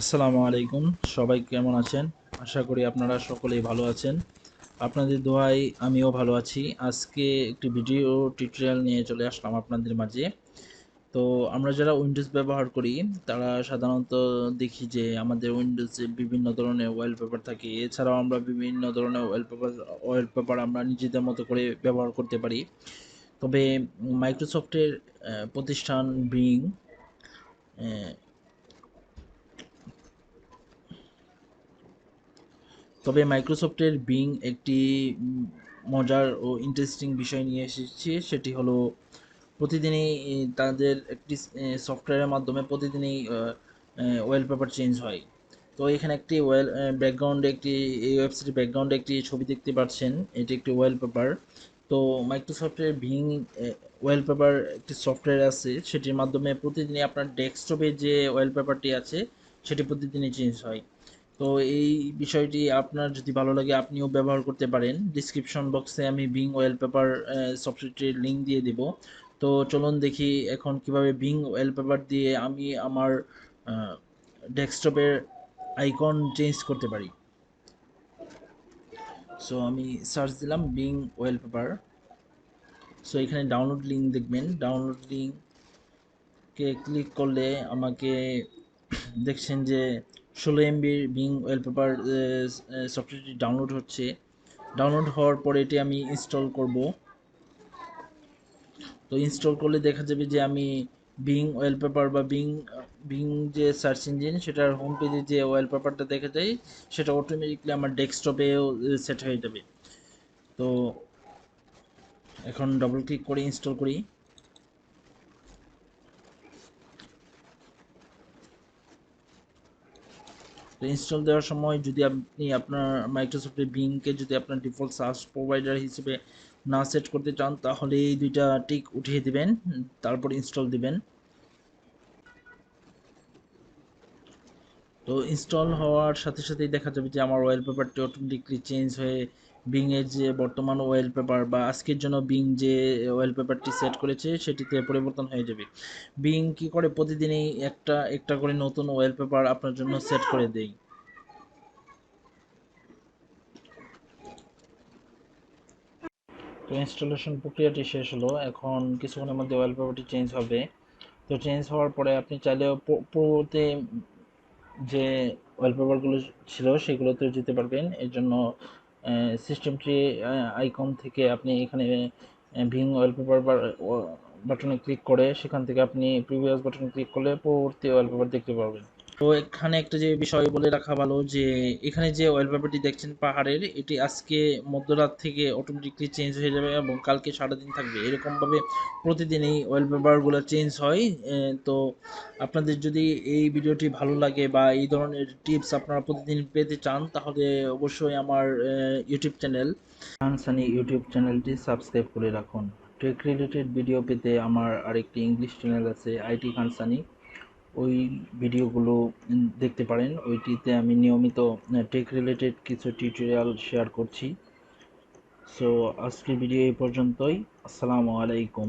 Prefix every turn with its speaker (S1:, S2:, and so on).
S1: আসসালামু আলাইকুম। সবাই কেমন আছেন? আশা করি আপনারা সকলেই ভালো আছেন। আপনাদের দোয়ায় আমিও ভালো আছি। আজকে একটি ভিডিও টিউটোরিয়াল নিয়ে চলে আসলাম আপনাদের মাঝে। তো আমরা যারা উইন্ডোজ ব্যবহার করি তারা সাধারণত দেখি যে আমাদের উইন্ডোজে বিভিন্ন ধরনের ওয়ালপেপার থাকে। এছাড়াও আমরা বিভিন্ন ধরনের ওয়ালপেপার আমরা নিজেদের মতো করে ব্যবহার করতে পারি। তবে মাইক্রোসফটের প্রতিষ্ঠান বিং তবে মাইক্রোসফটের বিং একটি মজার ও ইন্টারেস্টিং বিষয় নিয়ে এসেছে, সেটি হলো প্রতিদিনই তাদের একটি সফটওয়্যারের মাধ্যমে প্রতিদিনই ওয়ালপেপার চেঞ্জ হয়। তো এখানে একটি ব্যাকগ্রাউন্ডে একটি এই ওয়েবসাইটের ব্যাকগ্রাউন্ডে একটি ছবি দেখতে পাচ্ছেন, এটি একটি ওয়ালপেপার। তো মাইক্রোসফটের বিং ওয়ালপেপার একটি সফটওয়্যার আছে, সেটির মাধ্যমে প্রতিদিনই আপনার ডেস্কটপে যে ওয়ালপেপারটি আছে সেটি প্রতিদিনই চেঞ্জ হয়। তো এই বিষয়টি আপনার যদি ভালো লাগে আপনিও ব্যবহার করতে পারেন। ডিসক্রিপশন বক্সে আমি বিং ওয়ালপেপার সফটওয়্যারটির লিঙ্ক দিয়ে দিব। তো চলুন দেখি এখন কিভাবে বিং ওয়ালপেপার দিয়ে আমি আমার ডেস্কটপের আইকন চেঞ্জ করতে পারি। সো আমি সার্চ দিলাম বিং ওয়ালপেপার। সো এখানে ডাউনলোড লিঙ্ক দেখবেন, ডাউনলোড লিঙ্কে ক্লিক করলে আমাকে দেখছেন যে 16 MB বিং ওয়ালপেপার সফটওয়্যারটি ডাউনলোড হচ্ছে। ডাউনলোড হওয়ার পরে এটি আমি ইনস্টল করব। তো ইনস্টল করলে দেখা যাবে যে আমি বিং ওয়ালপেপার বা বিং যে সার্চ ইঞ্জিন সেটার হোম পেজে যে ওয়ালপেপারটা দেখা যায় সেটা অটোমেটিকলি আমার ডেস্কটপেও সেট হয়ে যাবে। তো এখন ডবল ক্লিক করে ইনস্টল করি। তো ইনস্টল দেওয়ার সময় যদি আপনি আপনার মাইক্রোসফটের বিংকে যদি আপনার ডিফল্ট সার্চ প্রোভাইডার হিসেবে না সেট করতে চান তাহলে এই দুইটা টিক উঠিয়ে দিবেন, তারপর ইনস্টল দিবেন। তো ইনস্টল হওয়ার সাথে সাথেই দেখা যাবে যে আমার ওয়ালপেপারটি অটোমেটিকলি চেঞ্জ হয়ে বিং এর যে বর্তমান ওয়ালপেপার বা আজকের জন্য বিং যে ওয়ালপেপারটি সেট করেছে সেটিতে পরিবর্তন হয়ে যাবে। বিং কি করে প্রতিদিনই একটা একটা করে নতুন ওয়ালপেপার আপনার জন্য সেট করে দেয়। তো ইনস্টলেশন প্রক্রিয়াটি শেষ হলো, এখন কিছুক্ষণের মধ্যে ওয়ালপেপারটি চেঞ্জ হবে। তো চেঞ্জ হওয়ার পরে আপনি চাইলে পূর্বতে যে ওয়ালপেপারগুলো ছিল সেগুলোতে যেতে পারবেন। এর জন্য সিস্টেম ট্রি আইকন থেকে আপনি এখানে ভিং ওয়ালপেপার বাটনে ক্লিক করে সেখান থেকে আপনি প্রিভিয়াস বাটনে ক্লিক করলে পরবর্তী ওয়ালপেপার দেখতে পারবেন। তো এখানে একটা যে বিষয় বলে রাখা ভালো যে এখানে যে ওয়ালপেপারটি দেখছেন পাহাড়ের, এটি আজকে মধ্যরাত থেকে অটোমেটিকলি চেঞ্জ হয়ে যাবে এবং কালকে সারাদিন থাকবে, এরকম ভাবে প্রতিদিন এই ওয়ালপেপারগুলো চেঞ্জ হয়। তো আপনাদের যদি এই ভিডিওটি ভালো লাগে বা এই ধরনের টিপস আপনারা প্রতিদিন পেতে চান তাহলে অবশ্যই আমার ইউটিউব চ্যানেল খানসানি ইউটিউব চ্যানেলটি সাবস্ক্রাইব করে রাখুন। টেক রিলেটেড ভিডিও পেতে আমার আরেকটি ইংলিশ চ্যানেল আছে আইটি খানসানি, ওই ভিডিওগুলো দেখতে পারেন। ওইটিতে আমি নিয়মিত টেক রিলেটেড কিছু টিউটোরিয়াল শেয়ার করছি। সো আজকের ভিডিও এই পর্যন্তই। আসসালামু আলাইকুম।